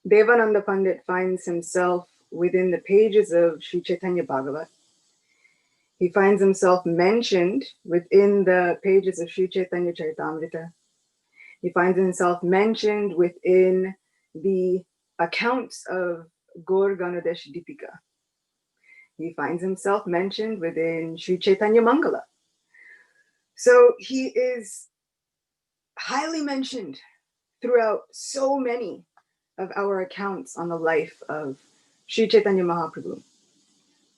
Devananda Pandit finds himself within the pages of Sri Chaitanya Bhagavat. He finds himself mentioned within the pages of Sri Chaitanya Charitamrita. He finds himself mentioned within the accounts of Gaur Ganadesh Deepika. He finds himself mentioned within Sri Chaitanya Mangala. So he is highly mentioned throughout so many of our accounts on the life of Sri Chaitanya Mahaprabhu.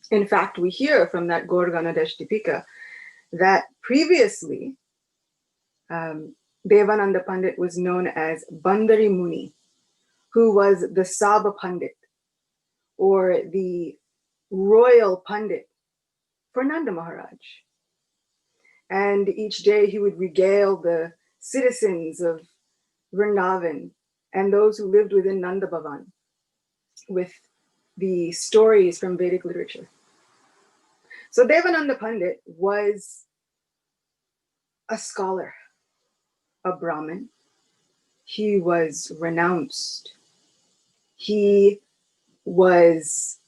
In fact, we hear from that Gaur Ganadesh Deepika that previously Devananda Pandit was known as Bandari Muni, who was the Sabha Pandit, or the royal Pandit for Nanda Maharaj. And each day he would regale the citizens of Vrindavan and those who lived within Nanda Bhavan with the stories from Vedic literature. So Devananda Pandit was a scholar, a Brahmin. He was renounced. He was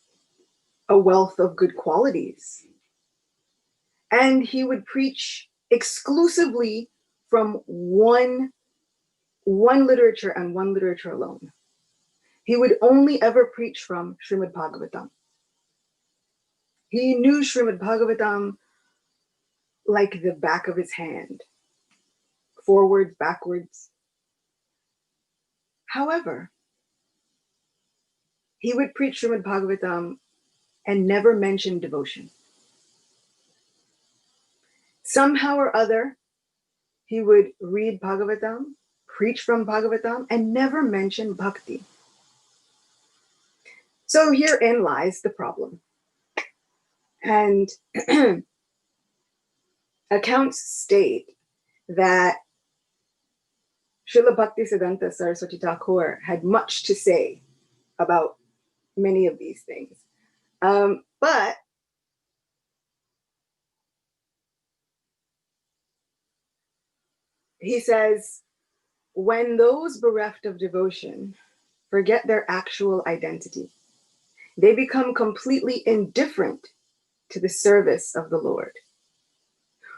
a wealth of good qualities. And he would preach exclusively from one literature and one literature alone. He would only ever preach from Srimad Bhagavatam. He knew Srimad Bhagavatam like the back of his hand, forwards, backwards. However, he would preach Srimad Bhagavatam and never mention devotion. Somehow or other, he would read Bhagavatam, preach from Bhagavatam, and never mention bhakti. So herein lies the problem. And accounts state that Srila Bhakti Siddhanta Saraswati Thakur had much to say about many of these things. But he says, when those bereft of devotion forget their actual identity, they become completely indifferent to the service of the Lord.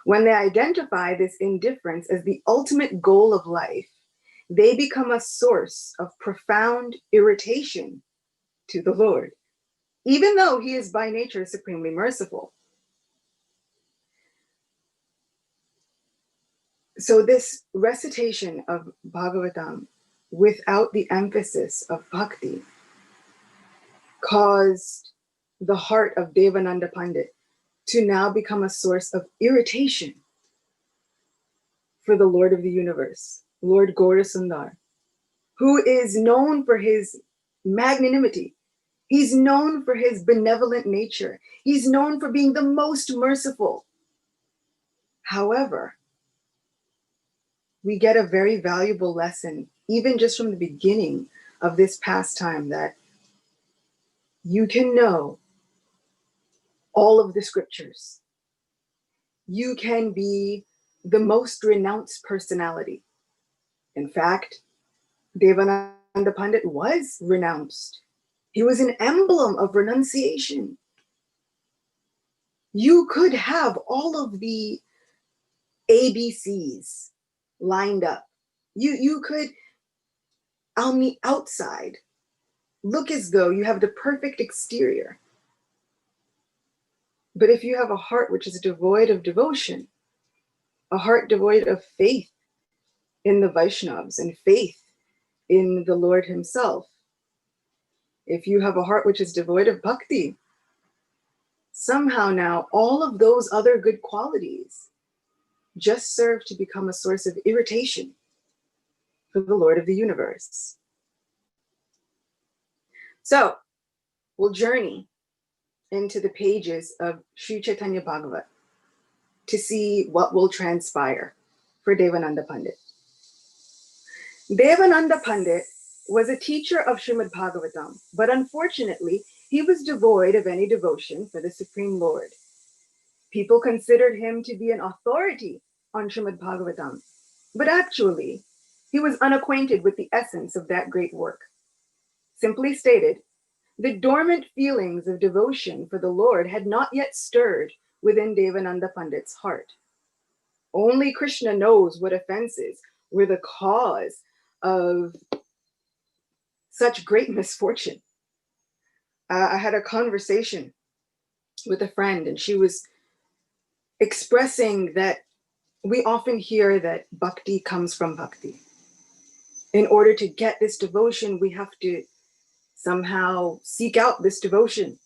When they identify this indifference as the ultimate goal of life, they become a source of profound irritation to the Lord, even though he is by nature supremely merciful. So this recitation of Bhagavatam without the emphasis of bhakti caused the heart of Devananda Pandit to now become a source of irritation for the Lord of the universe, Lord Gaurasundar, who is known for his magnanimity. He's known for his benevolent nature. He's known for being the most merciful. However, we get a very valuable lesson, even just from the beginning of this pastime, that you can know all of the scriptures. You can be the most renounced personality. In fact, Devananda Pandit was renounced. He was an emblem of renunciation. You could have all of the ABCs lined up. You could, on the outside, look as though you have the perfect exterior. But if you have a heart which is devoid of devotion, a heart devoid of faith in the Vaishnavas and faith in the Lord himself, if you have a heart which is devoid of bhakti, somehow now all of those other good qualities just serve to become a source of irritation for the Lord of the universe. So we'll journey into the pages of Sri Chaitanya Bhagavat to see what will transpire for Devananda Pandit. Devananda Pandit was a teacher of Srimad Bhagavatam, but unfortunately, he was devoid of any devotion for the Supreme Lord. People considered him to be an authority on Srimad Bhagavatam, but actually, he was unacquainted with the essence of that great work. Simply stated, the dormant feelings of devotion for the Lord had not yet stirred within Devananda Pandit's heart. Only Krishna knows what offenses were the cause of such great misfortune. I had a conversation with a friend, and she was expressing that we often hear that bhakti comes from bhakti. In order to get this devotion, we have to somehow seek out this devotion.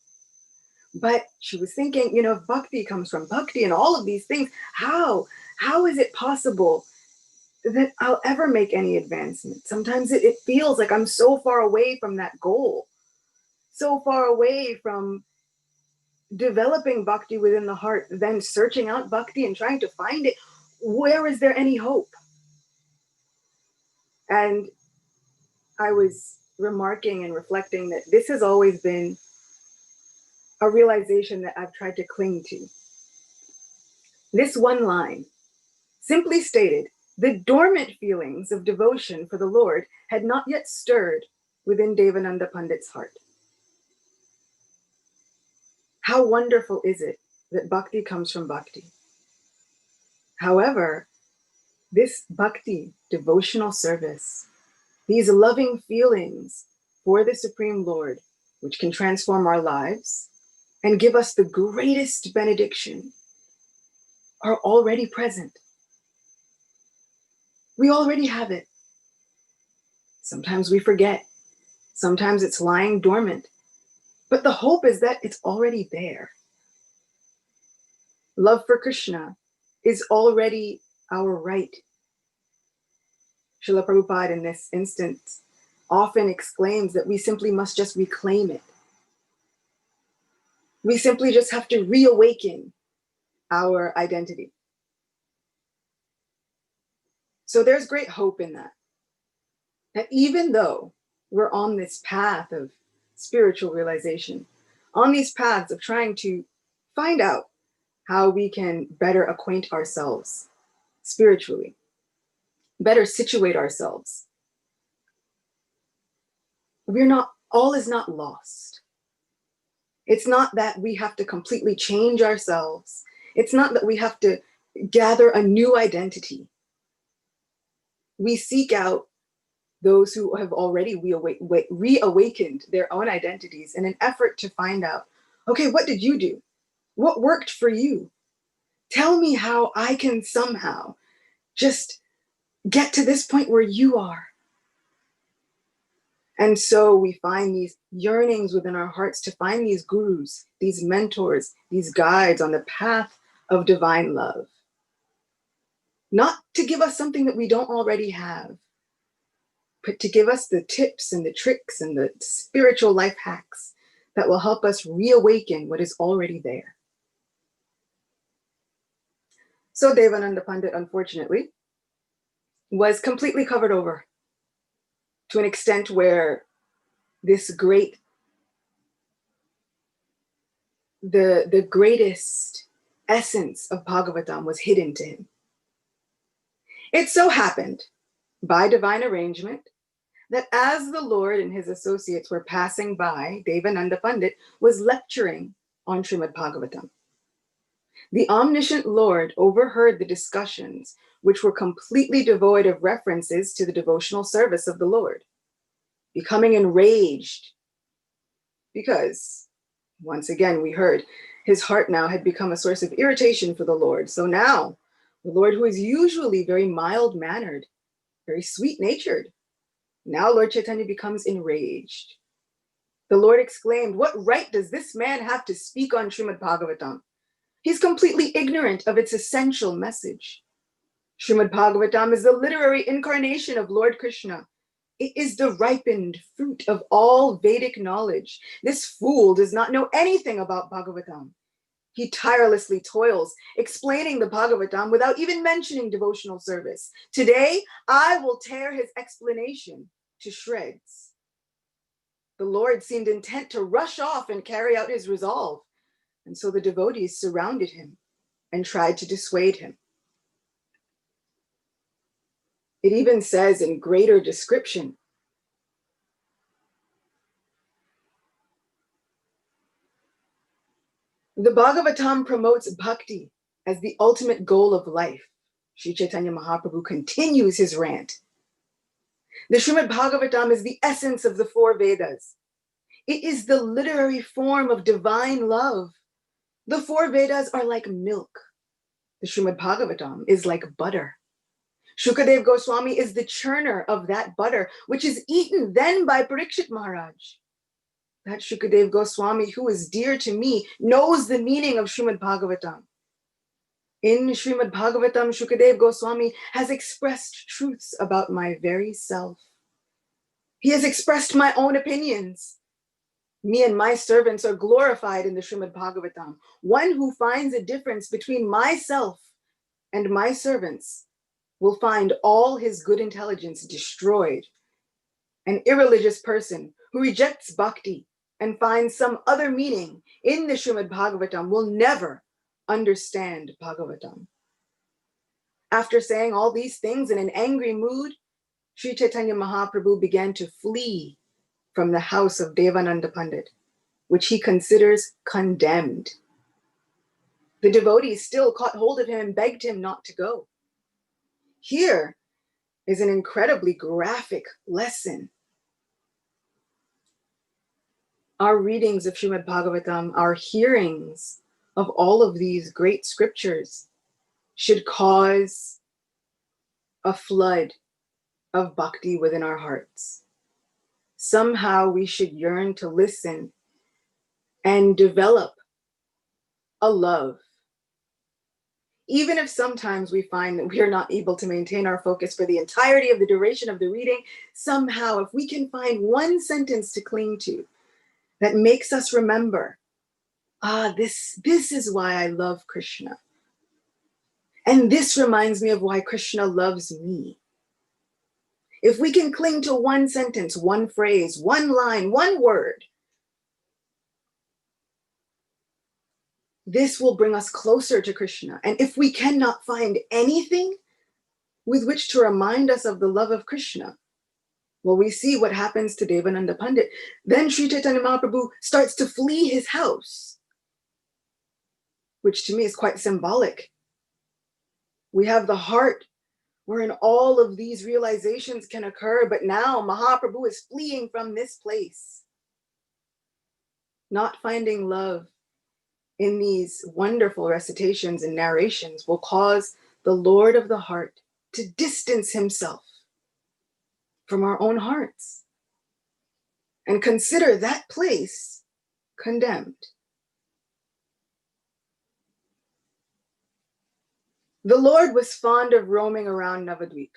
But she was thinking, if bhakti comes from bhakti and all of these things, how is it possible that I'll ever make any advancement? Sometimes it feels like I'm so far away from that goal, so far away from developing bhakti within the heart, then searching out bhakti and trying to find it. Where is there any hope? And I was remarking and reflecting that this has always been a realization that I've tried to cling to. This one line, simply stated, the dormant feelings of devotion for the Lord had not yet stirred within Devananda Pandit's heart. How wonderful is it that bhakti comes from bhakti? However, this bhakti, devotional service, these loving feelings for the Supreme Lord, which can transform our lives and give us the greatest benediction, are already present. We already have it. Sometimes we forget. Sometimes it's lying dormant. But the hope is that it's already there. Love for Krishna is already our right. Srila Prabhupada in this instance often exclaims that we simply must just reclaim it. We simply just have to reawaken our identity. So there's great hope in that. That even though we're on this path of spiritual realization, on these paths of trying to find out how we can better acquaint ourselves spiritually, better situate ourselves, all is not lost. It's not that we have to completely change ourselves. It's not that we have to gather a new identity. We seek out those who have already reawakened their own identities in an effort to find out, okay, what did you do? What worked for you? Tell me how I can somehow just get to this point where you are. And so we find these yearnings within our hearts to find these gurus, these mentors, these guides on the path of divine love. Not to give us something that we don't already have, but to give us the tips and the tricks and the spiritual life hacks that will help us reawaken what is already there. So Devananda Pandit, unfortunately, was completely covered over to an extent where this great, the greatest essence of Bhagavatam was hidden to him. It so happened, by divine arrangement, that as the Lord and his associates were passing by, Devananda Pandit was lecturing on Srimad Bhagavatam. The omniscient Lord overheard the discussions, which were completely devoid of references to the devotional service of the Lord, becoming enraged because, once again, we heard his heart now had become a source of irritation for the Lord. So now, the Lord, who is usually very mild-mannered, very sweet-natured, now Lord Chaitanya becomes enraged. The Lord exclaimed, "What right does this man have to speak on Srimad Bhagavatam? He's completely ignorant of its essential message. Srimad Bhagavatam is the literary incarnation of Lord Krishna. It is the ripened fruit of all Vedic knowledge. This fool does not know anything about Bhagavatam. He tirelessly toils, explaining the Bhagavatam without even mentioning devotional service. Today, I will tear his explanation to shreds." The Lord seemed intent to rush off and carry out his resolve. And so the devotees surrounded him and tried to dissuade him. It even says in greater description The Bhagavatam promotes bhakti as the ultimate goal of life. Sri Chaitanya Mahaprabhu continues his rant. The Srimad Bhagavatam is the essence of the four Vedas. It is the literary form of divine love. The four Vedas are like milk. The Srimad Bhagavatam is like butter. Shukadev Goswami is the churner of that butter, which is eaten then by Parikshit Maharaj. That Shukadev Goswami, who is dear to me, knows the meaning of Srimad Bhagavatam. In Srimad Bhagavatam, Shukadev Goswami has expressed truths about my very self. He has expressed my own opinions. Me and my servants are glorified in the Srimad Bhagavatam. One who finds a difference between myself and my servants will find all his good intelligence destroyed. An irreligious person who rejects bhakti and finds some other meaning in the Srimad Bhagavatam will never understand Bhagavatam. After saying all these things in an angry mood, Sri Chaitanya Mahaprabhu began to flee from the house of Devananda Pandit, which he considers condemned. The devotees still caught hold of him and begged him not to go. Here is an incredibly graphic lesson. Our readings of Srimad Bhagavatam, our hearings of all of these great scriptures should cause a flood of bhakti within our hearts. Somehow we should yearn to listen and develop a love. Even if sometimes we find that we are not able to maintain our focus for the entirety of the duration of the reading, somehow if we can find one sentence to cling to that makes us remember, this is why I love Krishna. And this reminds me of why Krishna loves me. If we can cling to one sentence, one phrase, one line, one word, this will bring us closer to Krishna. And if we cannot find anything with which to remind us of the love of Krishna, well, we see what happens to Devananda Pandit. Then Sri Chaitanya Mahaprabhu starts to flee his house, which to me is quite symbolic. We have the heart wherein all of these realizations can occur, but now Mahaprabhu is fleeing from this place. Not finding love in these wonderful recitations and narrations will cause the Lord of the heart to distance himself from our own hearts and consider that place condemned. The Lord was fond of roaming around Navadvip,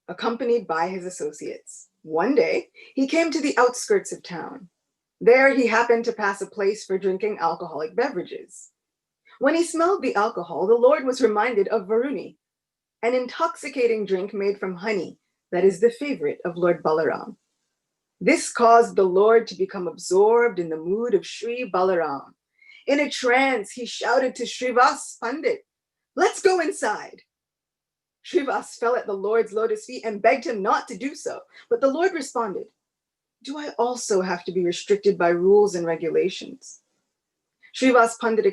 accompanied by his associates. One day, he came to the outskirts of town. There, he happened to pass a place for drinking alcoholic beverages. When he smelled the alcohol, the Lord was reminded of Varuni, an intoxicating drink made from honey that is the favorite of Lord Balaram. This caused the Lord to become absorbed in the mood of Sri Balaram. In a trance, he shouted to Srivas Pandit, "Let's go inside." Srivas fell at the Lord's lotus feet and begged him not to do so. But the Lord responded, "Do I also have to be restricted by rules and regulations?" Srivas Pandit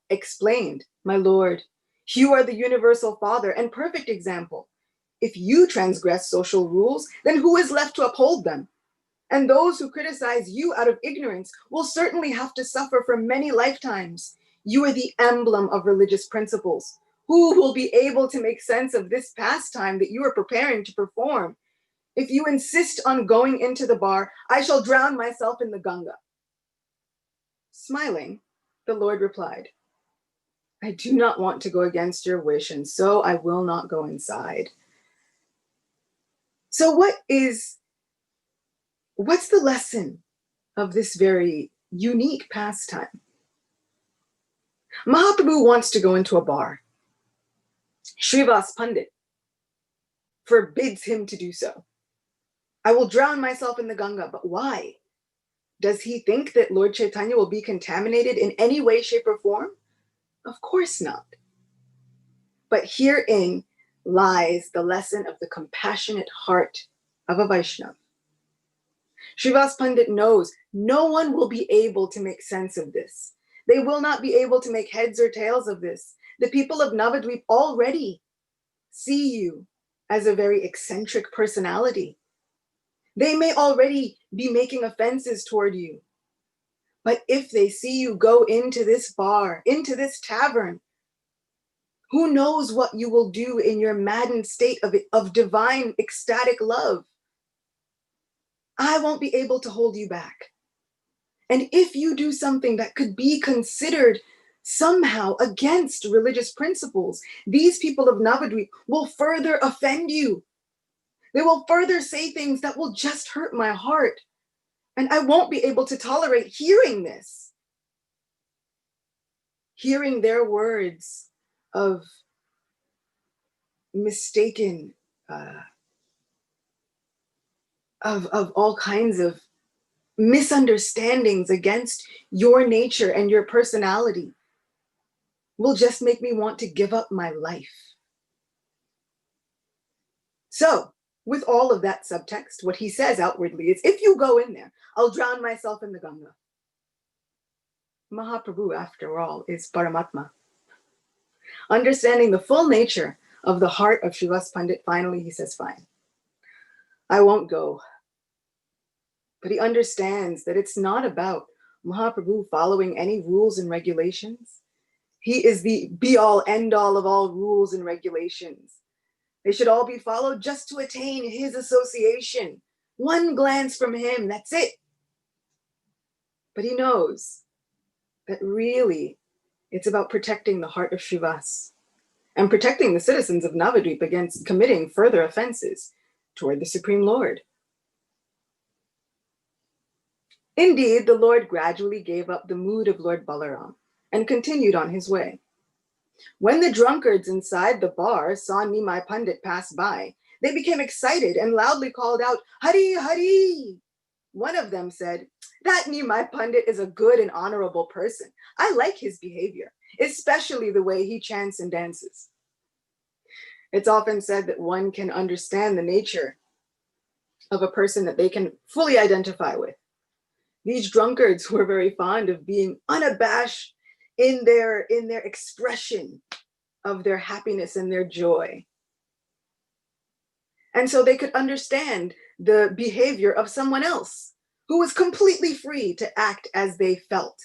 explained, "My Lord, you are the universal father and perfect example. If you transgress social rules, then who is left to uphold them? And those who criticize you out of ignorance will certainly have to suffer for many lifetimes. You are the emblem of religious principles. Who will be able to make sense of this pastime that you are preparing to perform? If you insist on going into the bar, I shall drown myself in the Ganga." Smiling, the Lord replied, "I do not want to go against your wish, and so I will not go inside." So what's the lesson of this very unique pastime? Mahaprabhu wants to go into a bar. Srivas Pandit forbids him to do so. "I will drown myself in the Ganga," but why? Does he think that Lord Chaitanya will be contaminated in any way, shape, or form? Of course not. But herein lies the lesson of the compassionate heart of a Vaishnava. Srivas Pandit knows no one will be able to make sense of this. They will not be able to make heads or tails of this. The people of Navadvip already see you as a very eccentric personality. They may already be making offenses toward you. But if they see you go into this bar, into this tavern, who knows what you will do in your maddened state of divine ecstatic love? I won't be able to hold you back. And if you do something that could be considered somehow against religious principles, these people of Navadvip will further offend you. They will further say things that will just hurt my heart. And I won't be able to tolerate hearing this. Hearing their words of mistaken, of all kinds of misunderstandings against your nature and your personality will just make me want to give up my life. So, with all of that subtext, what he says outwardly is, if you go in there, I'll drown myself in the Ganga. Mahaprabhu, after all, is Paramatma. Understanding the full nature of the heart of Srivas Pandit, finally he says, fine, I won't go. But he understands that it's not about Mahaprabhu following any rules and regulations. He is the be-all, end-all of all rules and regulations. They should all be followed just to attain his association. One glance from him, that's it. But he knows that really it's about protecting the heart of Srivas and protecting the citizens of Navadvip against committing further offenses toward the Supreme Lord. Indeed, the Lord gradually gave up the mood of Lord Balaram and continued on his way. When the drunkards inside the bar saw Nimai Pandit pass by, they became excited and loudly called out, Hari, Hari! One of them said, that Nimai Pandit is a good and honorable person. I like his behavior, especially the way he chants and dances. It's often said that one can understand the nature of a person that they can fully identify with. These drunkards were very fond of being unabashed in their expression of their happiness and their joy. And so they could understand the behavior of someone else who was completely free to act as they felt.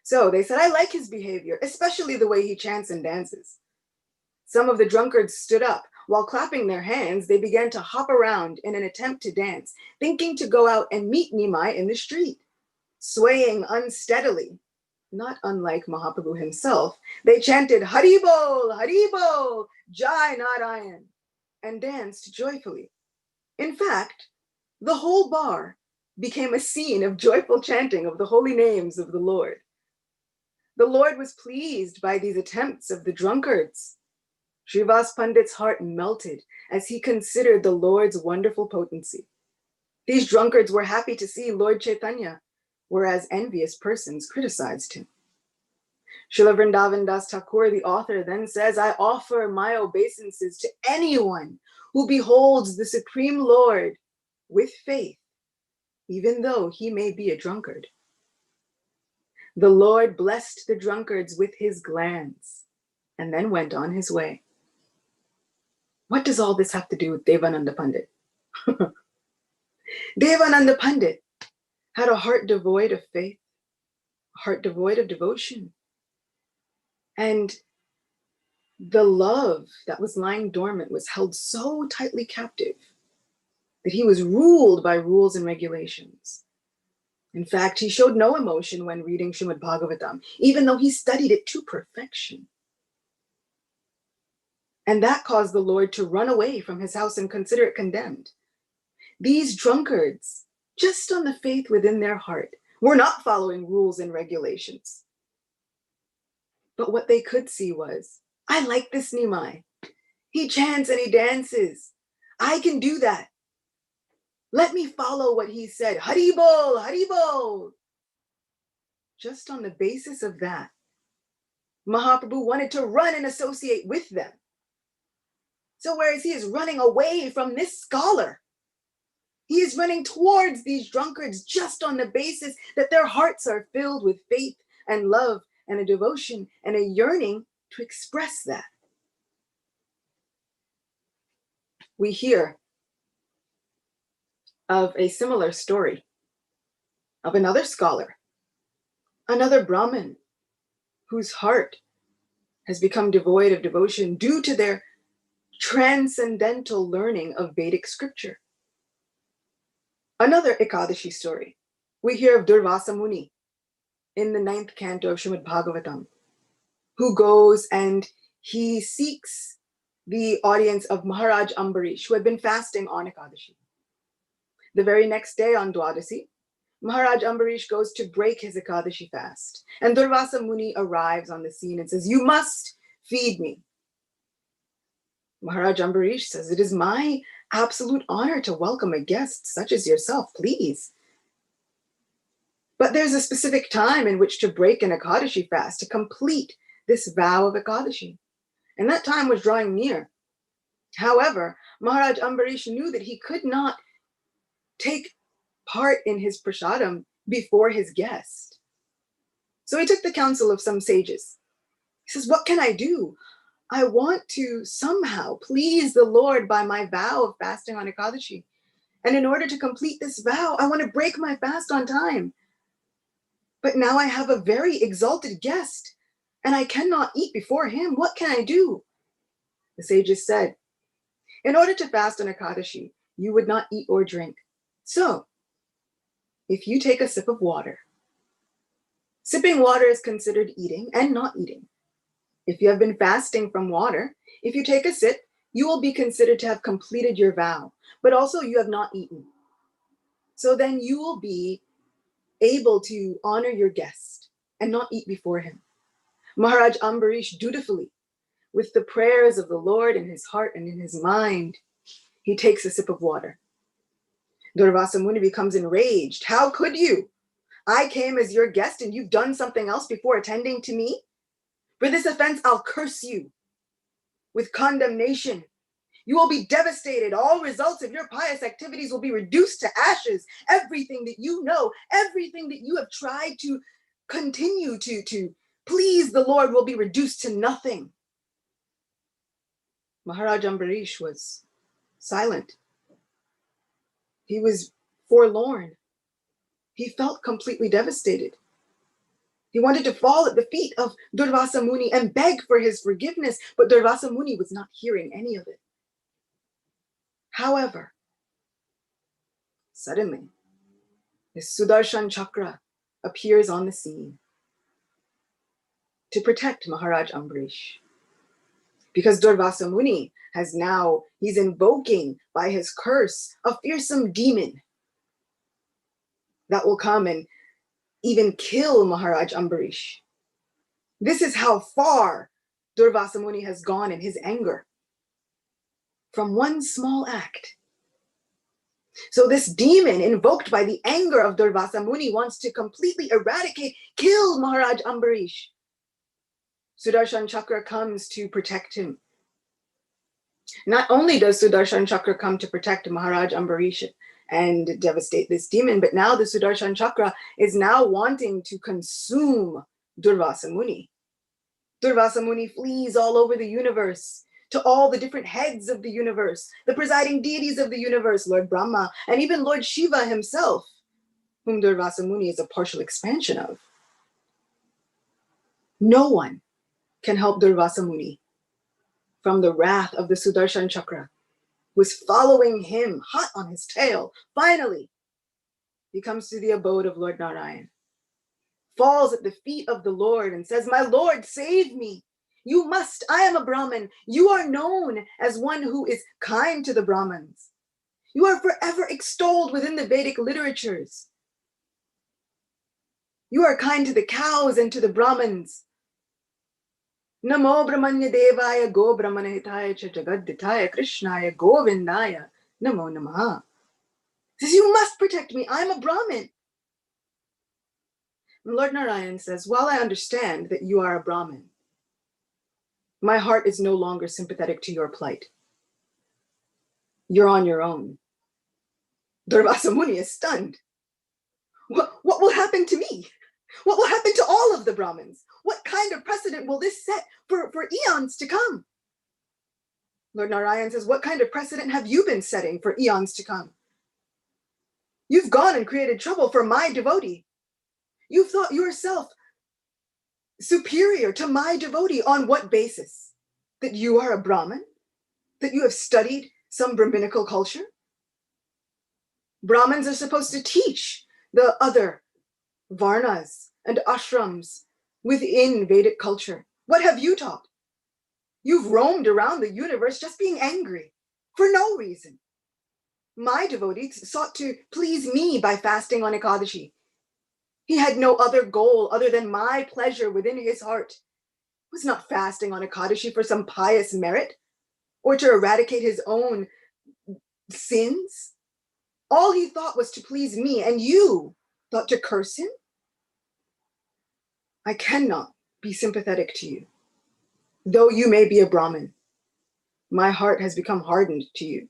So they said, I like his behavior, especially the way he chants and dances. Some of the drunkards stood up. While clapping their hands, they began to hop around in an attempt to dance, thinking to go out and meet Nimai in the street. Swaying unsteadily, not unlike Mahaprabhu himself, they chanted, Haribol, Haribol, Jai Narayan, and danced joyfully. In fact, the whole bar became a scene of joyful chanting of the holy names of the Lord. The Lord was pleased by these attempts of the drunkards. Srivas Pandit's heart melted as he considered the Lord's wonderful potency. These drunkards were happy to see Lord Chaitanya, whereas envious persons criticized him. Srila Vrindavan Das Thakur, the author, then says, I offer my obeisances to anyone who beholds the Supreme Lord with faith, even though he may be a drunkard. The Lord blessed the drunkards with his glance and then went on his way. What does all this have to do with Devananda Pandit? Devananda Pandit had a heart devoid of faith, a heart devoid of devotion. And the love that was lying dormant was held so tightly captive that he was ruled by rules and regulations. In fact, he showed no emotion when reading Srimad Bhagavatam, even though he studied it to perfection. And that caused the Lord to run away from his house and consider it condemned. These drunkards, just on the faith within their heart, were not following rules and regulations. But what they could see was, I like this Nimai. He chants and he dances. I can do that. Let me follow what he said. Haribol, Haribol. Just on the basis of that, Mahaprabhu wanted to run and associate with them. So whereas he is running away from this scholar, He is running towards these drunkards just on the basis that their hearts are filled with faith and love and a devotion and a yearning to express that. We hear of a similar story of another scholar, another Brahmin, whose heart has become devoid of devotion due to their transcendental learning of Vedic scripture. Another Ekadashi story. We hear of Durvasa Muni in the 9th canto of Srimad Bhagavatam, who goes and he seeks the audience of Maharaj Ambarish, who had been fasting on Ekadashi. The very next day on Dwadasi, Maharaj Ambarish goes to break his Ekadashi fast. And Durvasa Muni arrives on the scene and says, "You must feed me." Maharaj Ambarish says, "It is my absolute honor to welcome a guest such as yourself, please. But there's a specific time in which to break an Ekadashi fast, to complete this vow of Ekadashi. And that time was drawing near. However, Maharaj Ambarish knew that he could not take part in his prasadam before his guest. So he took the counsel of some sages. He says, "What can I do? I want to somehow please the Lord by my vow of fasting on Ekadashi. And in order to complete this vow, I want to break my fast on time. But now I have a very exalted guest, and I cannot eat before him. What can I do?" The sages said, "In order to fast on Ekadashi, you would not eat or drink. So, if you take a sip of water, sipping water is considered eating and not eating. If you have been fasting from water, if you take a sip, you will be considered to have completed your vow, but also you have not eaten. So then you will be able to honor your guest and not eat before him." Maharaj Ambarish dutifully, with the prayers of the Lord in his heart and in his mind, he takes a sip of water. Durvasa Muni becomes enraged. "How could you? I came as your guest and you've done something else before attending to me? For this offense, I'll curse you with condemnation. You will be devastated. All results of your pious activities will be reduced to ashes. Everything that you know, everything that you have tried to continue to please the Lord will be reduced to nothing." Maharaj Ambarish was silent. He was forlorn. He felt completely devastated. He wanted to fall at the feet of Durvasa Muni and beg for his forgiveness, but Durvasa Muni was not hearing any of it. However, suddenly, his Sudarshan Chakra appears on the scene to protect Maharaj Ambarish. Because Durvasa Muni he's invoking by his curse a fearsome demon that will come and even kill Maharaj Ambarish. This is how far Durvasa Muni has gone in his anger from one small act. So this demon invoked by the anger of Durvasa Muni wants to completely eradicate, kill Maharaj Ambarish. Sudarshan Chakra comes to protect him. Not only does Sudarshan Chakra come to protect Maharaj Ambarish and devastate this demon, but now the Sudarshan Chakra is now wanting to consume Durvasa Muni. Durvasa Muni flees all over the universe, to all the different heads of the universe, the presiding deities of the universe, Lord Brahma, and even Lord Shiva himself, whom Durvasa Muni is a partial expansion of. No one can help Durvasa Muni from the wrath of the Sudarshan Chakra, who is following him hot on his tail. Finally, he comes to the abode of Lord Narayan, falls at the feet of the Lord and says, "My Lord, save me. You must. I am a Brahmin. You are known as one who is kind to the Brahmins. You are forever extolled within the Vedic literatures. You are kind to the cows and to the Brahmins. Namo Brahmanya Devaya Go Brahmanahitaya Cha Jagadhitaya Krishnaya Govindaya Namo Namaha." Says, "You must protect me. I'm a Brahmin." And Lord Narayan says, "While I understand that you are a Brahmin, my heart is no longer sympathetic to your plight. You're on your own. Durvasa Muni is stunned. What will happen to me? What will happen to all of the Brahmins? What kind of precedent will this set for eons to come? Lord Narayan says, what kind of precedent have you been setting for eons to come? You've gone and created trouble for my devotee. You've thought yourself superior to my devotee. On what basis? That you are a Brahmin? That you have studied some Brahminical culture? Brahmins are supposed to teach the other varnas and ashrams within Vedic culture. What have you taught? You've roamed around the universe just being angry for no reason. My devotee sought to please me by fasting on Ekadashi. He had no other goal other than my pleasure within his heart. He was not fasting on Ekadashi for some pious merit or to eradicate his own sins. All he thought was to please me, and you thought to curse him? I cannot be sympathetic to you. Though you may be a Brahmin, my heart has become hardened to you.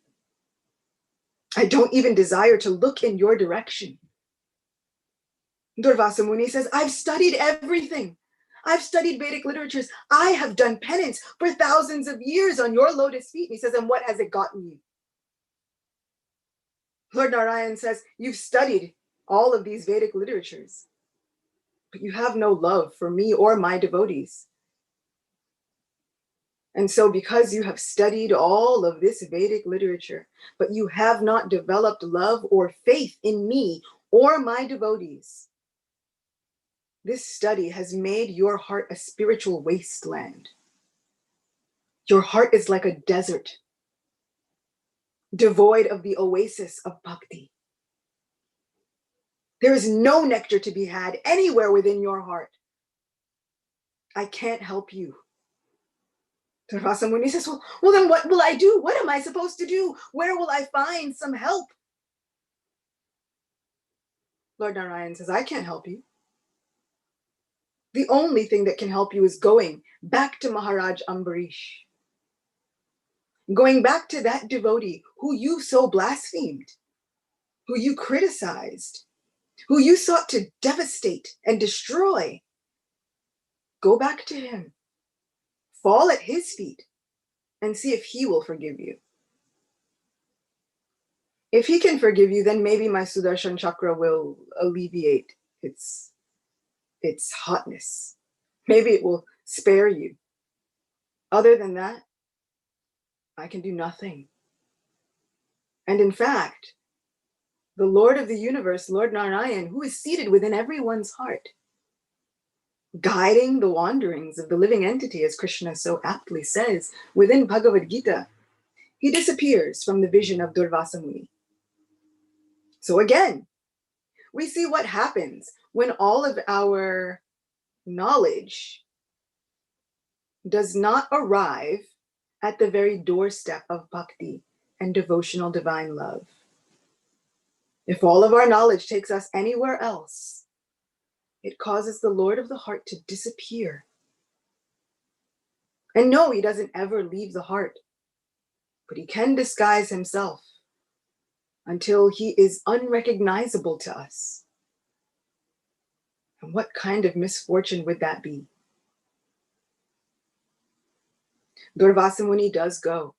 I don't even desire to look in your direction. Durvasa Muni says, I've studied everything. I've studied Vedic literatures. I have done penance for thousands of years on your lotus feet. And he says, and what has it gotten you? Lord Narayan says, you've studied all of these Vedic literatures, but you have no love for me or my devotees. And so because you have studied all of this Vedic literature, but you have not developed love or faith in me or my devotees, this study has made your heart a spiritual wasteland. Your heart is like a desert, devoid of the oasis of bhakti. There is no nectar to be had anywhere within your heart. I can't help you. Durvasa Muni says, well, then what will I do? What am I supposed to do? Where will I find some help? Lord Narayan says, I can't help you. The only thing that can help you is going back to Maharaj Ambarish. Going back to that devotee who you so blasphemed, who you criticized, who you sought to devastate and destroy. Go back to him. Fall at his feet and see if he will forgive you. If he can forgive you, then maybe my Sudarshan Chakra will alleviate its hotness. Maybe it will spare you. Other than that, I can do nothing. And in fact, the Lord of the universe, Lord Narayan, who is seated within everyone's heart, guiding the wanderings of the living entity, as Krishna so aptly says within Bhagavad Gita, he disappears from the vision of Durvasa Muni. So again, we see what happens when all of our knowledge does not arrive at the very doorstep of bhakti and devotional divine love. If all of our knowledge takes us anywhere else, it causes the Lord of the heart to disappear. And no, he doesn't ever leave the heart, but he can disguise himself until he is unrecognizable to us. And what kind of misfortune would that be? Durvasa Muni does go,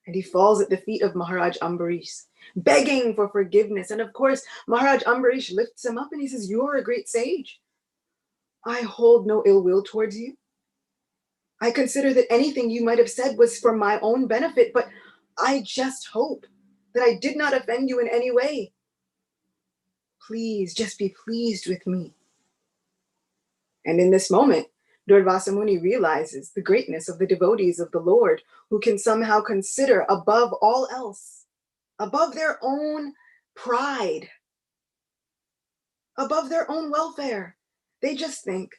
and he falls at the feet of Maharaj Ambarish, begging for forgiveness. And of course, Maharaj Ambarish lifts him up and he says, you are a great sage. I hold no ill will towards you. I consider that anything you might have said was for my own benefit, but I just hope that I did not offend you in any way. Please, just be pleased with me. And in this moment, Durvasa Muni realizes the greatness of the devotees of the Lord, who can somehow consider above all else, above their own pride, above their own welfare. They just think,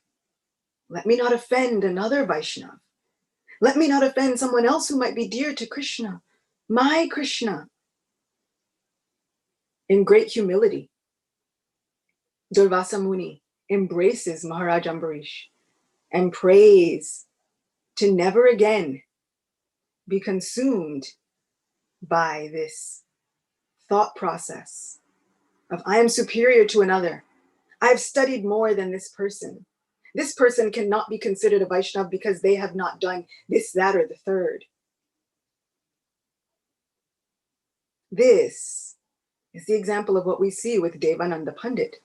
let me not offend another Vaishnava. Let me not offend someone else who might be dear to Krishna, my Krishna. In great humility, Durvasa Muni embraces Maharaj Ambarish and prays to never again be consumed by this thought process of I am superior to another. I've studied more than this person. This person cannot be considered a Vaishnava because they have not done this, that, or the third. This is the example of what we see with Devananda Pandit.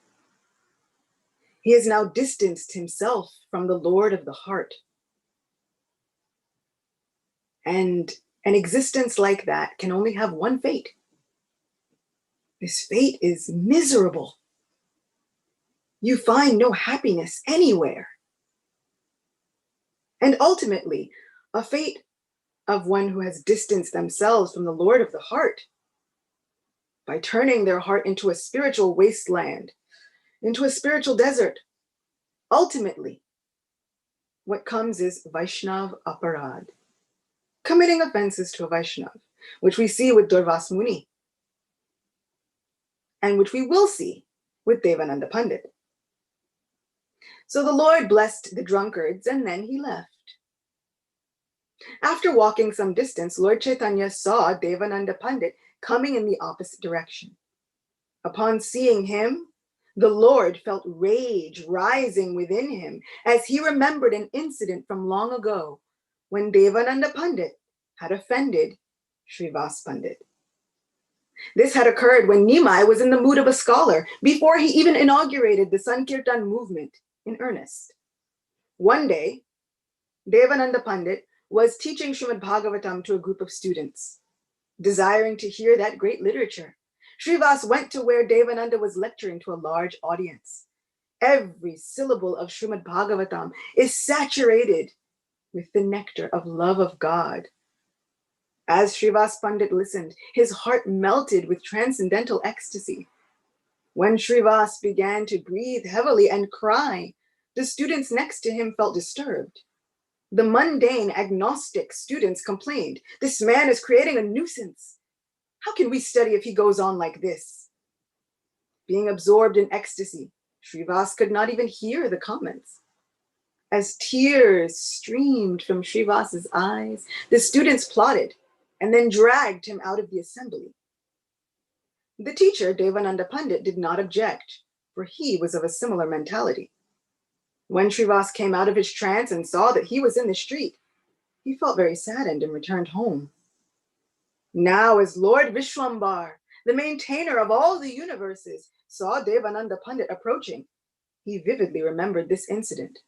He has now distanced himself from the Lord of the heart. And an existence like that can only have one fate. This fate is miserable. You find no happiness anywhere. And ultimately, a fate of one who has distanced themselves from the Lord of the heart by turning their heart into a spiritual wasteland, into a spiritual desert. Ultimately, what comes is Vaishnava Aparad, committing offenses to a Vaishnava, which we see with Durvas Muni, and which we will see with Devananda Pandit. So the Lord blessed the drunkards, and then he left. After walking some distance, Lord Chaitanya saw Devananda Pandit coming in the opposite direction. Upon seeing him, the Lord felt rage rising within him as he remembered an incident from long ago when Devananda Pandit had offended Srivas Pandit. This had occurred when Nimai was in the mood of a scholar before he even inaugurated the Sankirtan movement in earnest. One day, Devananda Pandit was teaching Srimad Bhagavatam to a group of students. Desiring to hear that great literature, Srivas went to where Devananda was lecturing to a large audience. Every syllable of Srimad Bhagavatam is saturated with the nectar of love of God. As Srivas Pandit listened, his heart melted with transcendental ecstasy. When Srivas began to breathe heavily and cry, the students next to him felt disturbed. The mundane, agnostic students complained, "This man is creating a nuisance. How can we study if he goes on like this?" Being absorbed in ecstasy, Srivas could not even hear the comments. As tears streamed from Srivas's eyes, the students plotted and then dragged him out of the assembly. The teacher, Devananda Pandit, did not object, for he was of a similar mentality. When Srivas came out of his trance and saw that he was in the street, he felt very saddened and returned home. Now, as Lord Vishwambar, the maintainer of all the universes, saw Devananda Pandit approaching, he vividly remembered this incident.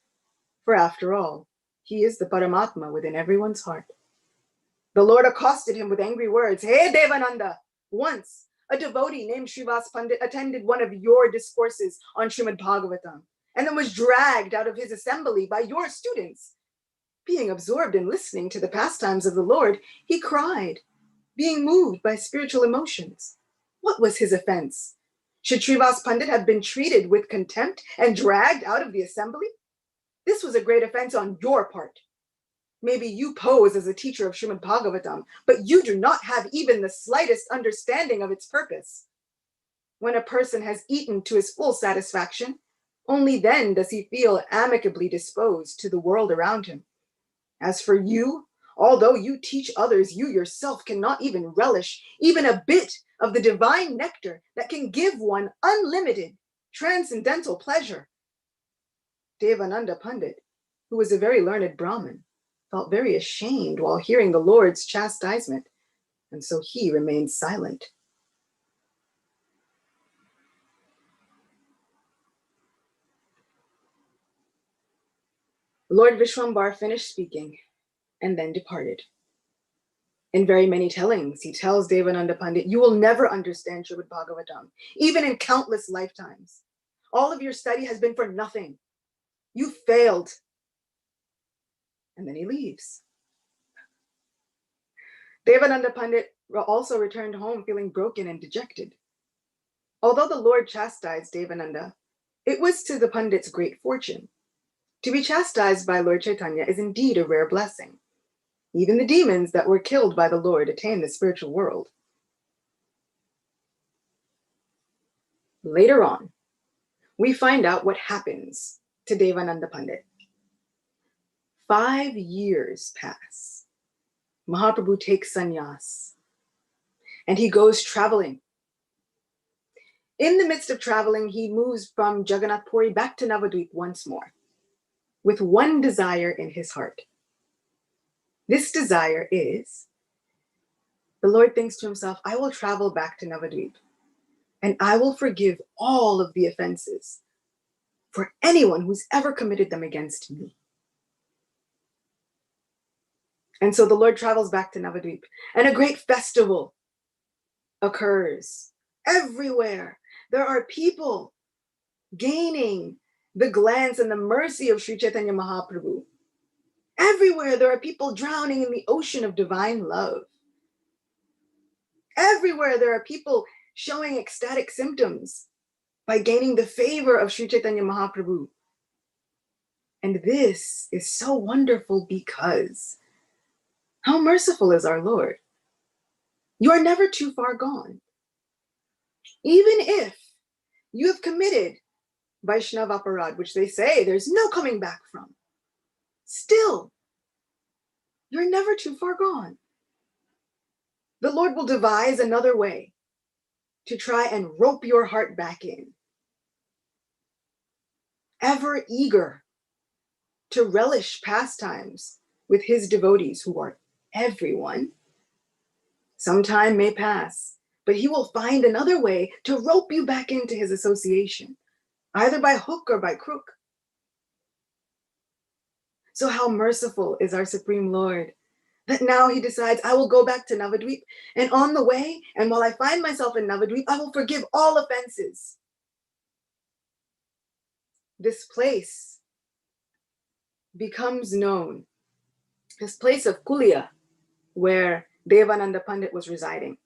For after all, he is the Paramatma within everyone's heart. The Lord accosted him with angry words. "Hey, Devananda, once a devotee named Srivas Pandit attended one of your discourses on Srimad Bhagavatam and then was dragged out of his assembly by your students. Being absorbed in listening to the pastimes of the Lord, he cried, being moved by spiritual emotions. What was his offense? Should Srivas Pandit have been treated with contempt and dragged out of the assembly? This was a great offense on your part. Maybe you pose as a teacher of Srimad Bhagavatam, but you do not have even the slightest understanding of its purpose. When a person has eaten to his full satisfaction, only then does he feel amicably disposed to the world around him. As for you, although you teach others, you yourself cannot even relish even a bit of the divine nectar that can give one unlimited, transcendental pleasure." Devananda Pandit, who was a very learned Brahmin, felt very ashamed while hearing the Lord's chastisement, and so he remained silent. Lord Vishwambar finished speaking and then departed. In very many tellings, he tells Devananda Pandit, "You will never understand Srimad Bhagavatam, even in countless lifetimes. All of your study has been for nothing. You failed." And then he leaves. Devananda Pandit also returned home feeling broken and dejected. Although the Lord chastised Devananda, it was to the Pandit's great fortune. To be chastised by Lord Chaitanya is indeed a rare blessing. Even the demons that were killed by the Lord attain the spiritual world. Later on, we find out what happens to Devananda Pandit. 5 years pass. Mahaprabhu takes sannyas, and he goes traveling In the midst of traveling, he moves from Jagannath Puri back to Navadvip once more, with one desire in his heart. This desire is, the Lord thinks to himself, I will travel back to Navadvip, and I will forgive all of the offenses for anyone who's ever committed them against me. And so the Lord travels back to Navadvip, and a great festival occurs everywhere. There are people gaining the glance and the mercy of Sri Chaitanya Mahaprabhu. Everywhere there are people drowning in the ocean of divine love. Everywhere there are people showing ecstatic symptoms by gaining the favor of Sri Chaitanya Mahaprabhu. And this is so wonderful because how merciful is our Lord. You are never too far gone. Even if you have committed Vaishnava Aparad, which they say there's no coming back from, still, you're never too far gone. The Lord will devise another way to try and rope your heart back in. Ever eager to relish pastimes with his devotees, who are everyone, some time may pass, but he will find another way to rope you back into his association, either by hook or by crook. So how merciful is our Supreme Lord, that now he decides, I will go back to Navadvip, and on the way, and while I find myself in Navadvip, I will forgive all offenses. This place becomes known, this place of Kulia, where Devananda Pandit was residing.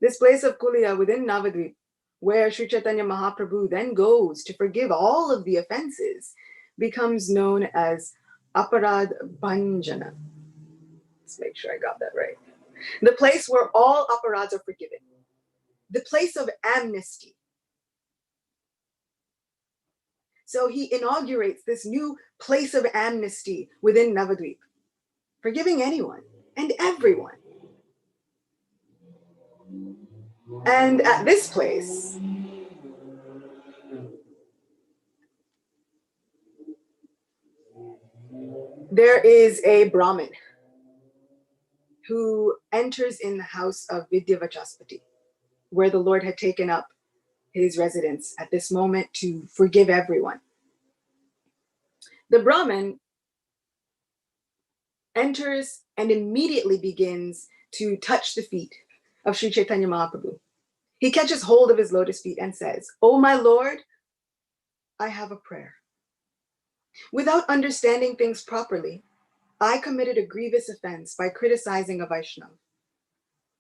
This place of Kulia within Navadvip, where Sri Chaitanya Mahaprabhu then goes to forgive all of the offenses, becomes known as Aparad Bhanjana. Let's make sure I got that right. The place where all aparads are forgiven. The place of amnesty. So he inaugurates this new place of amnesty within Navadvip, forgiving anyone and everyone. And at this place, there is a Brahmin who enters in the house of Vidyavachaspati, where the Lord had taken up his residence at this moment to forgive everyone. The Brahmin enters and immediately begins to touch the feet of Sri Chaitanya Mahaprabhu. He catches hold of his lotus feet and says, "Oh my Lord, I have a prayer. Without understanding things properly, I committed a grievous offense by criticizing a Vaishnava.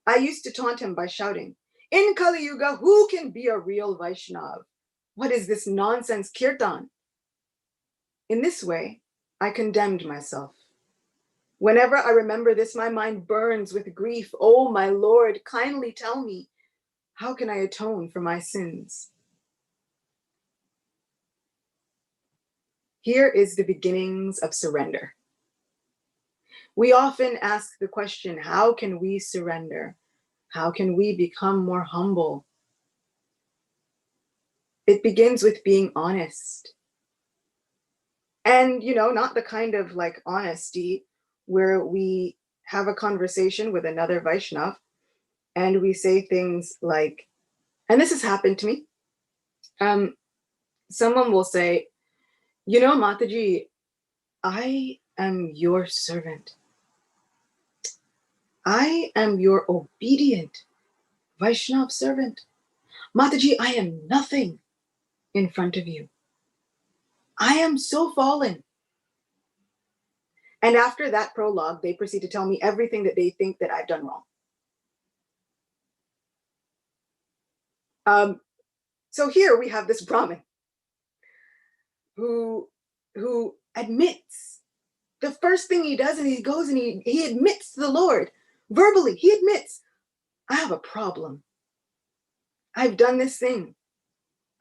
I used to taunt him by shouting, 'In Kali Yuga, who can be a real Vaishnava? What is this nonsense kirtan?' In this way, I condemned myself. Whenever I remember this, my mind burns with grief. Oh, my Lord, kindly tell me, how can I atone for my sins?" Here is the beginnings of surrender. We often ask the question, how can we surrender? How can we become more humble? It begins with being honest. And, not the kind of like honesty where we have a conversation with another Vaishnav and we say things like, and this has happened to me. Someone will say, Mataji, I am your servant. I am your obedient Vaishnav servant. Mataji, I am nothing in front of you. I am so fallen. And after that prologue, they proceed to tell me everything that they think that I've done wrong. So here we have this Brahmin who admits, the first thing he does, and he goes and he admits to the Lord, verbally, he admits, I have a problem. I've done this thing.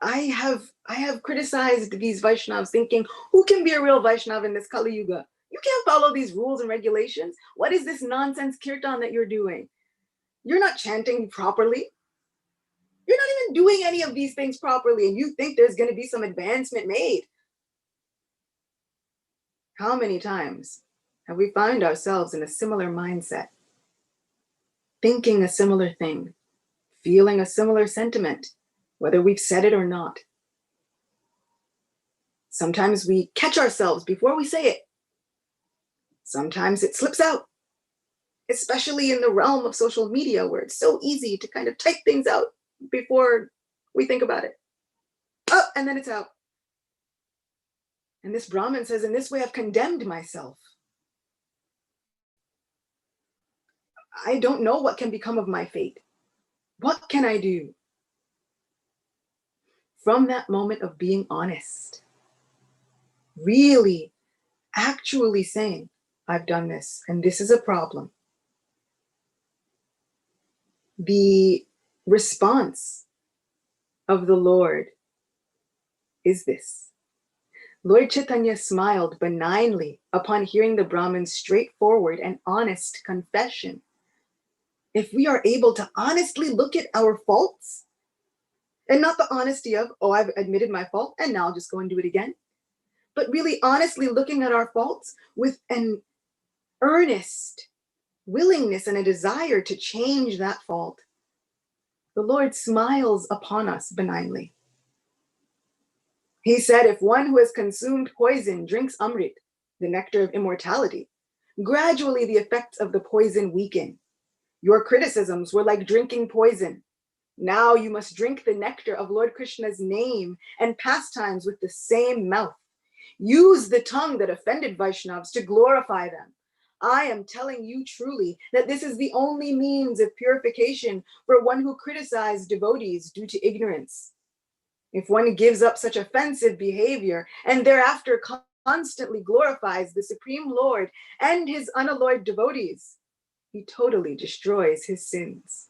I have criticized these Vaishnavas, thinking, who can be a real Vaishnava in this Kali Yuga? You can't follow these rules and regulations. What is this nonsense kirtan that you're doing? You're not chanting properly. You're not even doing any of these things properly, and you think there's going to be some advancement made. How many times have we found ourselves in a similar mindset, thinking a similar thing, feeling a similar sentiment, whether we've said it or not? Sometimes we catch ourselves before we say it. Sometimes it slips out, especially in the realm of social media, where it's so easy to kind of type things out before we think about it. Oh, and then it's out. And this Brahmin says, in this way, I've condemned myself. I don't know what can become of my fate. What can I do? From that moment of being honest, really, actually saying, I've done this, and this is a problem. The response of the Lord is this. Lord Chaitanya smiled benignly upon hearing the Brahmin's straightforward and honest confession. If we are able to honestly look at our faults, and not the honesty of, oh, I've admitted my fault, and now I'll just go and do it again, but really honestly looking at our faults with an earnest willingness and a desire to change that fault, the Lord smiles upon us benignly. He said, if one who has consumed poison drinks Amrit, the nectar of immortality, gradually the effects of the poison weaken. Your criticisms were like drinking poison. Now you must drink the nectar of Lord Krishna's name and pastimes with the same mouth. Use the tongue that offended Vaishnavas to glorify them. I am telling you truly that this is the only means of purification for one who criticized devotees due to ignorance. If one gives up such offensive behavior and thereafter constantly glorifies the Supreme Lord and his unalloyed devotees, he totally destroys his sins.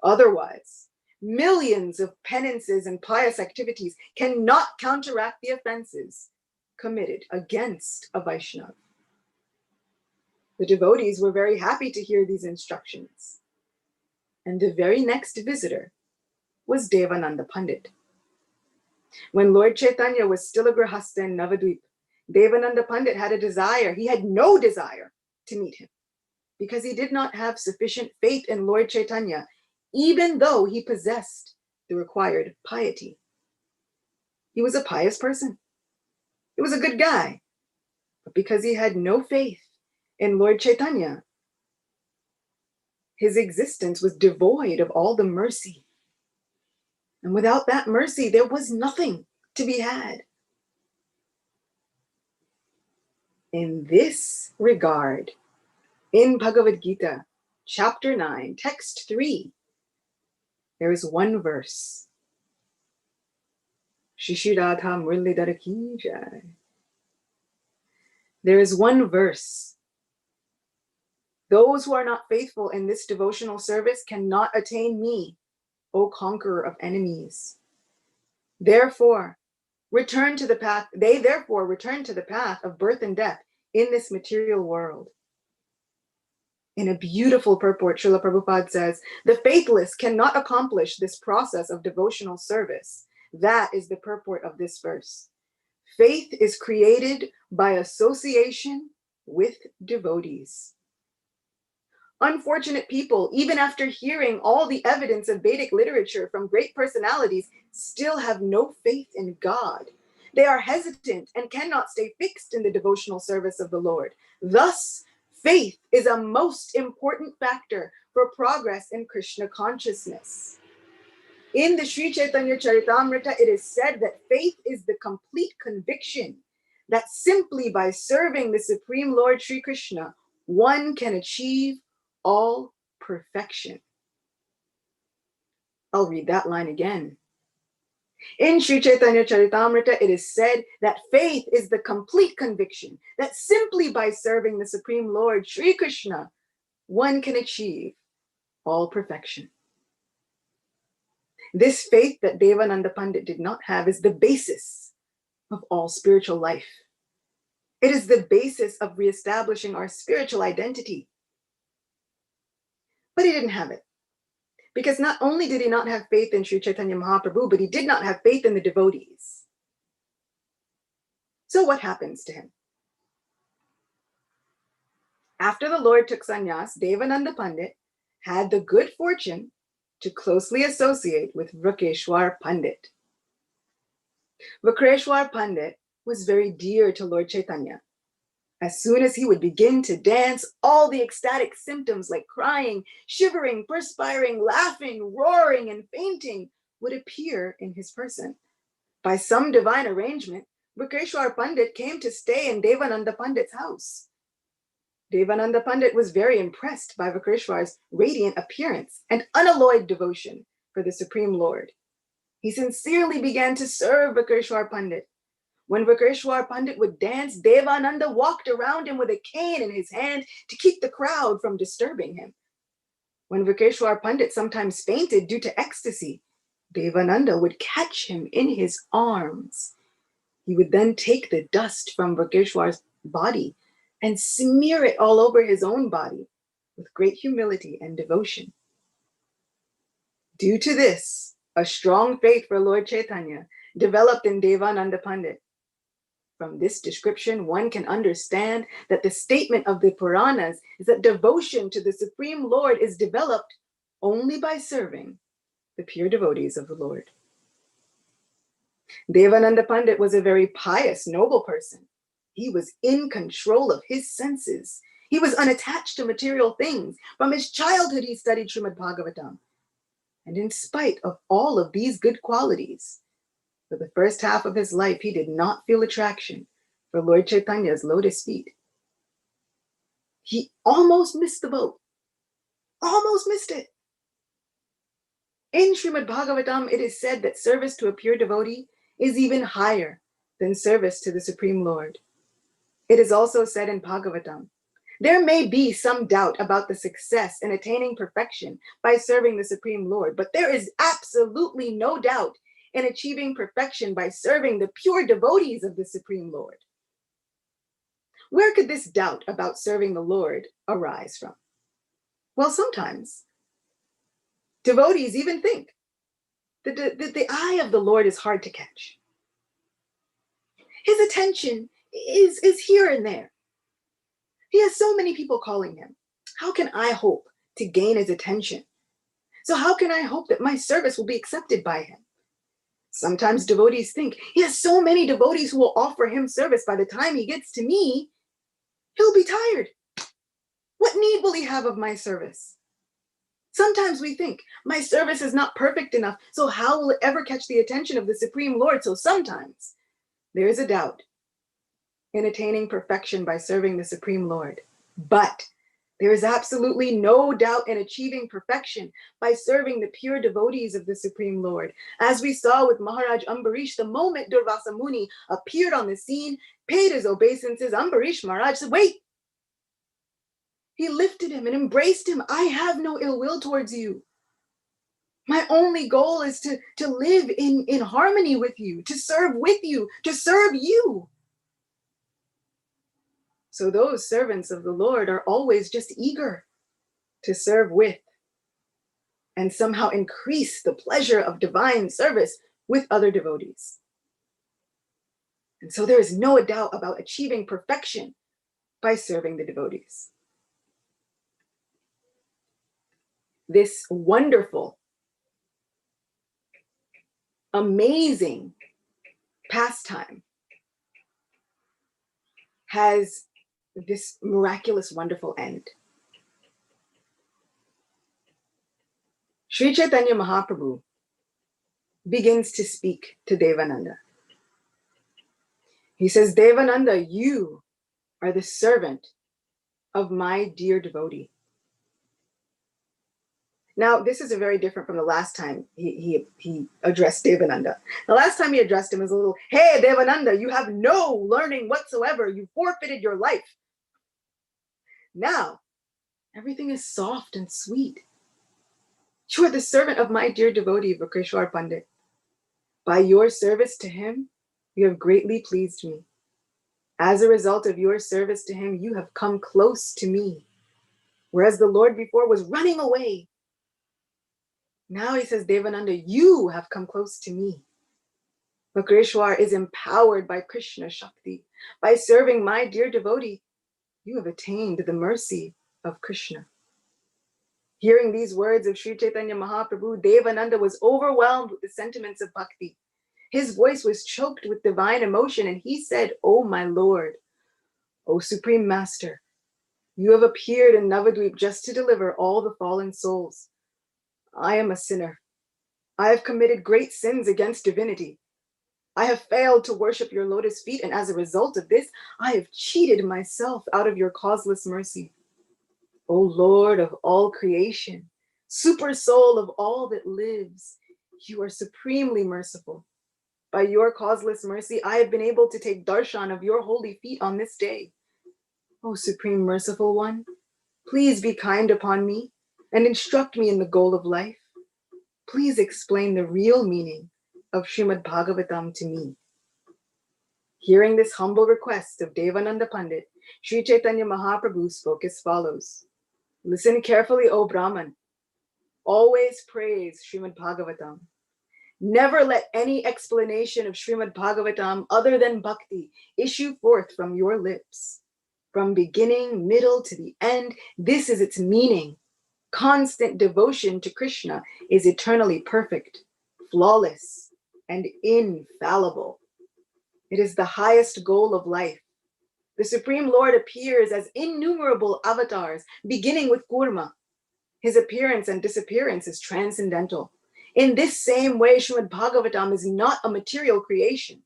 Otherwise, millions of penances and pious activities cannot counteract the offenses committed against a Vaishnava. The devotees were very happy to hear these instructions. And the very next visitor was Devananda Pandit. When Lord Chaitanya was still a grihastha in Navadvip, Devananda Pandit had a desire. He had no desire to meet him because he did not have sufficient faith in Lord Chaitanya, even though he possessed the required piety. He was a pious person. He was a good guy. But because he had no faith in Lord Chaitanya, his existence was devoid of all the mercy. And without that mercy, there was nothing to be had. In this regard, in Bhagavad Gita, chapter 9, text 3, there is one verse. Shishirata Murlidhara ki jai. There is one verse. Those who are not faithful in this devotional service cannot attain me, O conqueror of enemies. Therefore, return to the path. They therefore return to the path of birth and death in this material world. In a beautiful purport, Srila Prabhupada says, the faithless cannot accomplish this process of devotional service. That is the purport of this verse. Faith is created by association with devotees. Unfortunate people, even after hearing all the evidence of Vedic literature from great personalities, still have no faith in God. They are hesitant and cannot stay fixed in the devotional service of the Lord. Thus, faith is a most important factor for progress in Krishna consciousness. In the Sri Chaitanya Charitamrita, it is said that faith is the complete conviction that simply by serving the Supreme Lord Sri Krishna, one can achieve all perfection. I'll read that line again. In Sri Chaitanya Charitamrita, it is said that faith is the complete conviction that simply by serving the Supreme Lord Sri Krishna, one can achieve all perfection. This faith that Devananda Pandit did not have is the basis of all spiritual life. It is the basis of reestablishing our spiritual identity. But he didn't have it Because not only did he not have faith in Sri Chaitanya Mahaprabhu, but he did not have faith in the devotees. So what happens to him? After the Lord took sannyas, Devananda Pandit had the good fortune to closely associate with Vrukeshwar Pandit. Vrukeshwar Pandit was very dear to Lord Chaitanya. As soon as he would begin to dance, all the ecstatic symptoms like crying, shivering, perspiring, laughing, roaring, and fainting would appear in his person. By some divine arrangement, Vrukeshwar Pandit came to stay in Devananda Pandit's house. Devananda Pandit was very impressed by Vrukeshwar's radiant appearance and unalloyed devotion for the Supreme Lord. He sincerely began to serve Vrukeshwar Pandit. When Vrukeshwar Pandit would dance, Devananda walked around him with a cane in his hand to keep the crowd from disturbing him. When Vrukeshwar Pandit sometimes fainted due to ecstasy, Devananda would catch him in his arms. He would then take the dust from Vrukeshwar's body and smear it all over his own body with great humility and devotion. Due to this, a strong faith for Lord Chaitanya developed in Devananda Pandit. From this description, one can understand that the statement of the Puranas is that devotion to the Supreme Lord is developed only by serving the pure devotees of the Lord. Devananda Pandit was a very pious, noble person. He was in control of his senses. He was unattached to material things. From his childhood, he studied Srimad Bhagavatam. And in spite of all of these good qualities, for the first half of his life, he did not feel attraction for Lord Chaitanya's lotus feet. He almost missed the boat. Almost missed it. In Srimad Bhagavatam, it is said that service to a pure devotee is even higher than service to the Supreme Lord. It is also said in Bhagavatam, there may be some doubt about the success in attaining perfection by serving the Supreme Lord, but there is absolutely no doubt in achieving perfection by serving the pure devotees of the Supreme Lord. Where could this doubt about serving the Lord arise from? Well, sometimes devotees even think that the eye of the Lord is hard to catch. His attention is here and there. He has so many people calling him. How can I hope to gain his attention? So how can I hope that my service will be accepted by him? Sometimes devotees think, he has so many devotees who will offer him service. By the time he gets to me, he'll be tired. What need will he have of my service? Sometimes we think, my service is not perfect enough, so how will it ever catch the attention of the Supreme Lord? So sometimes there is a doubt in attaining perfection by serving the Supreme Lord. But there is absolutely no doubt in achieving perfection by serving the pure devotees of the Supreme Lord. As we saw with Maharaj Ambarish, the moment Durvasa Muni appeared on the scene, paid his obeisances, Ambarish Maharaj said, wait. He lifted him and embraced him. I have no ill will towards you. My only goal is to live in harmony with you, to serve with you, to serve you. So those servants of the Lord are always just eager to serve with and somehow increase the pleasure of divine service with other devotees. And so there is no doubt about achieving perfection by serving the devotees. This wonderful, amazing pastime has this miraculous, wonderful end. Sri Chaitanya Mahaprabhu begins to speak to Devananda. He says, Devananda, you are the servant of my dear devotee. Now, this is very different from the last time he addressed Devananda. The last time he addressed him was a little, hey, Devananda, you have no learning whatsoever. You forfeited your life. Now, everything is soft and sweet. You are the servant of my dear devotee, Vrukeshwar Pandit. By your service to him, you have greatly pleased me. As a result of your service to him, you have come close to me. Whereas the Lord before was running away. Now he says, Devananda, you have come close to me. Vakreshwar is empowered by Krishna Shakti. By serving my dear devotee, you have attained the mercy of Krishna. Hearing these words of Sri Chaitanya Mahaprabhu, Devananda was overwhelmed with the sentiments of bhakti. His voice was choked with divine emotion, and he said, "O my Lord, O Supreme Master, you have appeared in Navadvip just to deliver all the fallen souls. I am a sinner. I have committed great sins against divinity. I have failed to worship your lotus feet, and as a result of this, I have cheated myself out of your causeless mercy. O Lord of all creation, super soul of all that lives, you are supremely merciful. By your causeless mercy, I have been able to take darshan of your holy feet on this day. O Supreme Merciful One, please be kind upon me and instruct me in the goal of life. Please explain the real meaning of Srimad Bhagavatam to me." Hearing this humble request of Devananda Pandit, Sri Chaitanya Mahaprabhu spoke as follows. Listen carefully, O Brahman. Always praise Srimad Bhagavatam. Never let any explanation of Srimad Bhagavatam other than bhakti issue forth from your lips. From beginning, middle to the end, this is its meaning. Constant devotion to Krishna is eternally perfect, flawless, and infallible. It is the highest goal of life. The Supreme Lord appears as innumerable avatars, beginning with Kurma. His appearance and disappearance is transcendental. In this same way, Srimad Bhagavatam is not a material creation.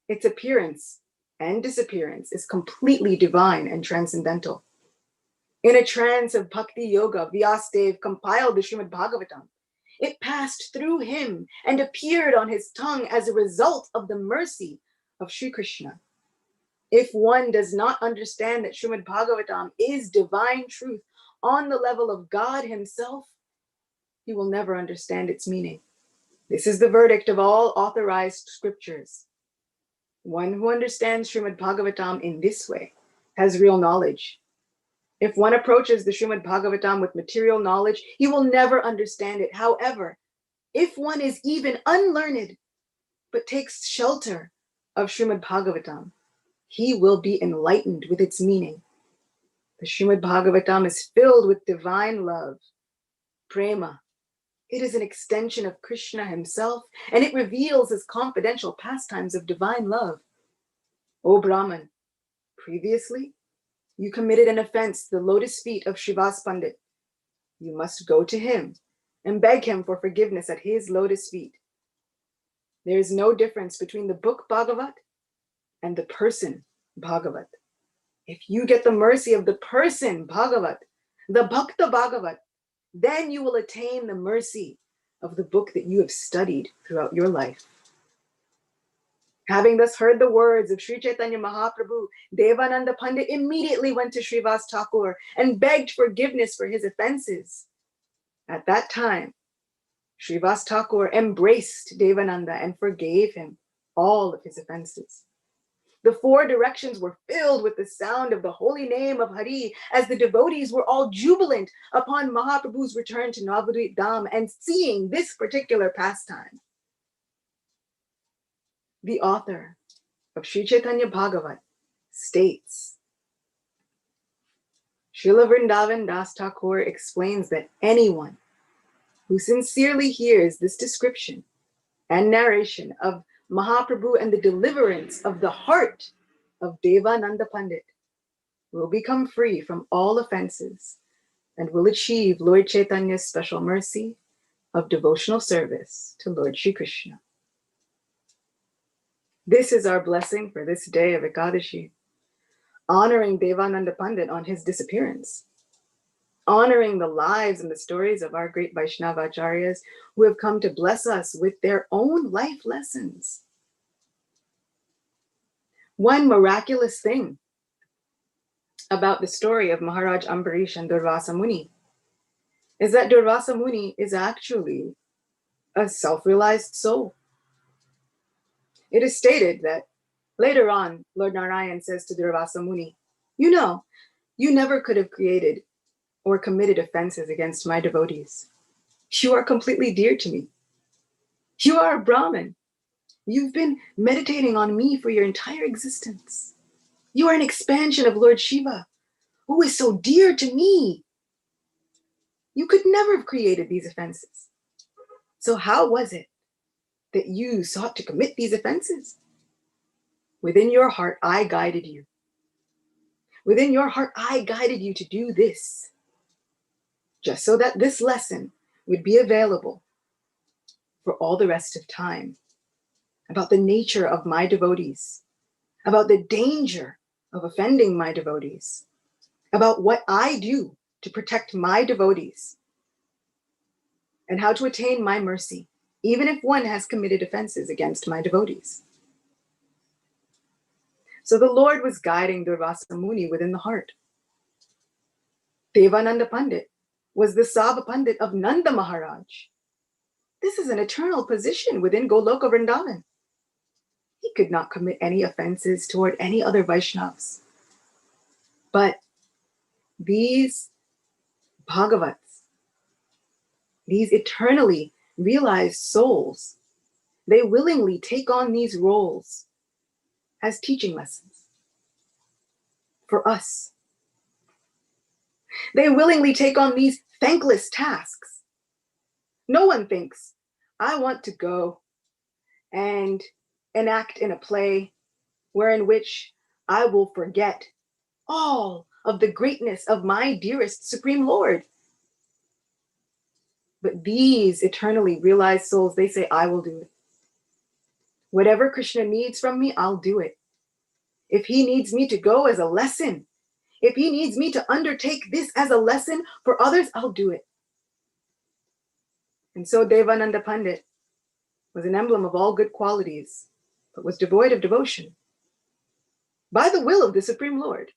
Its appearance and disappearance is completely divine and transcendental. In a trance of bhakti yoga, Vyasadeva compiled the Srimad Bhagavatam. It passed through him and appeared on his tongue as a result of the mercy of Sri Krishna. If one does not understand that Srimad Bhagavatam is divine truth on the level of God himself, he will never understand its meaning. This is the verdict of all authorized scriptures. One who understands Srimad Bhagavatam in this way has real knowledge. If one approaches the Srimad Bhagavatam with material knowledge, he will never understand it. However, if one is even unlearned but takes shelter of Srimad Bhagavatam, he will be enlightened with its meaning. The Srimad Bhagavatam is filled with divine love, prema. It is an extension of Krishna himself, and it reveals his confidential pastimes of divine love. O Brahman, previously, you committed an offense to the lotus feet of Srivas Pandit. You must go to him and beg him for forgiveness at his lotus feet. There is no difference between the book Bhagavat and the person Bhagavat. If you get the mercy of the person Bhagavat, the Bhakta Bhagavat, then you will attain the mercy of the book that you have studied throughout your life. Having thus heard the words of Sri Chaitanya Mahaprabhu, Devananda Pandit immediately went to Srivas Thakur and begged forgiveness for his offenses. At that time, Srivas Thakur embraced Devananda and forgave him all of his offenses. The four directions were filled with the sound of the holy name of Hari as the devotees were all jubilant upon Mahaprabhu's return to Navadvip Dham and seeing this particular pastime. The author of Sri Chaitanya Bhagavat states, Srila Vrindavan Das Thakur explains that anyone who sincerely hears this description and narration of Mahaprabhu and the deliverance of the heart of Devananda Pandit will become free from all offenses and will achieve Lord Chaitanya's special mercy of devotional service to Lord Shri Krishna. This is our blessing for this day of Ekadashi, honoring Devananda Pandit on his disappearance, honoring the lives and the stories of our great Vaishnava Acharyas who have come to bless us with their own life lessons. One miraculous thing about the story of Maharaj Ambarish and Durvasa Muni is that Durvasa Muni is actually a self-realized soul. It is stated that later on, Lord Narayan says to Durvasa Muni, you know, you never could have created or committed offenses against my devotees. You are completely dear to me. You are a Brahmin. You've been meditating on me for your entire existence. You are an expansion of Lord Shiva, who is so dear to me. You could never have created these offenses. So how was it that you sought to commit these offenses? Within your heart, I guided you. Within your heart, I guided you to do this, just so that this lesson would be available for all the rest of time, about the nature of my devotees, about the danger of offending my devotees, about what I do to protect my devotees, and how to attain my mercy, even if one has committed offenses against my devotees. So the Lord was guiding Durvasa Muni within the heart. Devananda Pandit was the Sabha Pandit of Nanda Maharaj. This is an eternal position within Goloka Vrindavan. He could not commit any offenses toward any other Vaishnavas. But these Bhagavats, these eternally realized souls, they willingly take on these roles as teaching lessons for us. They willingly take on these thankless tasks. No one thinks, I want to go and enact in a play wherein which I will forget all of the greatness of my dearest Supreme Lord. But these eternally realized souls, they say, I will do it. Whatever Krishna needs from me, I'll do it. If he needs me to go as a lesson, if he needs me to undertake this as a lesson for others, I'll do it. And so Devananda Pandit was an emblem of all good qualities, but was devoid of devotion by the will of the Supreme Lord.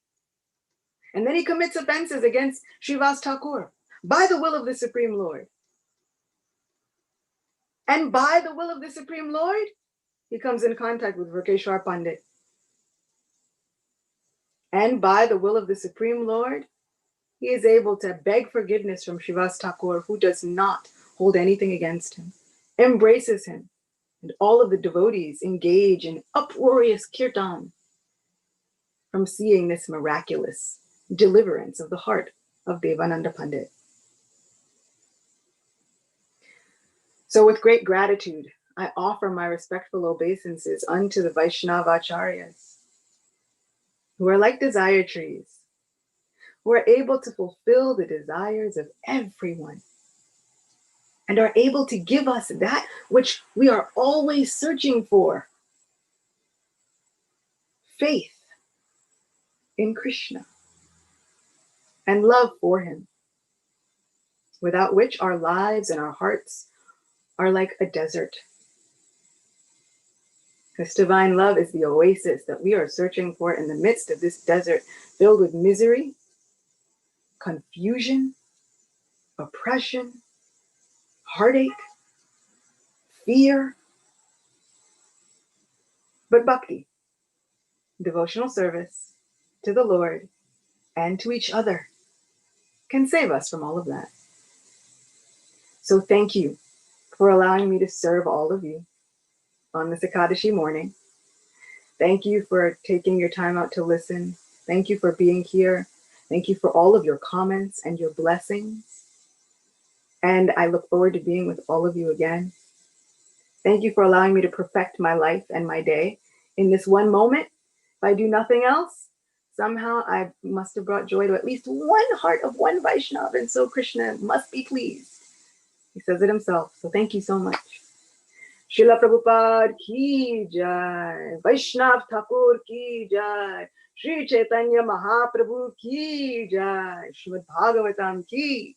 And then he commits offenses against Srivas Thakur by the will of the Supreme Lord. And by the will of the Supreme Lord, he comes in contact with Varkeshwar Pandit. And by the will of the Supreme Lord, he is able to beg forgiveness from Srivas Thakur, who does not hold anything against him, embraces him, and all of the devotees engage in uproarious kirtan from seeing this miraculous deliverance of the heart of Devananda Pandit. So with great gratitude, I offer my respectful obeisances unto the Vaishnava Acharyas, who are like desire trees, who are able to fulfill the desires of everyone, and are able to give us that which we are always searching for: faith in Krishna and love for him, without which our lives and our hearts are like a desert. This divine love is the oasis that we are searching for in the midst of this desert filled with misery, confusion, oppression, heartache, fear. But bhakti, devotional service to the Lord and to each other, can save us from all of that. So thank you for allowing me to serve all of you on this Ekadashi morning. Thank you for taking your time out to listen. Thank you for being here. Thank you for all of your comments and your blessings. And I look forward to being with all of you again. Thank you for allowing me to perfect my life and my day in this one moment. If I do nothing else, somehow I must have brought joy to at least one heart of one Vaishnava, and so Krishna must be pleased. He says it himself. So thank you so much. Srila Prabhupada ki jai, Vaishnav Thakur ki jai, Sri Chaitanya Mahaprabhu ki jai, Srimad Bhagavatam ki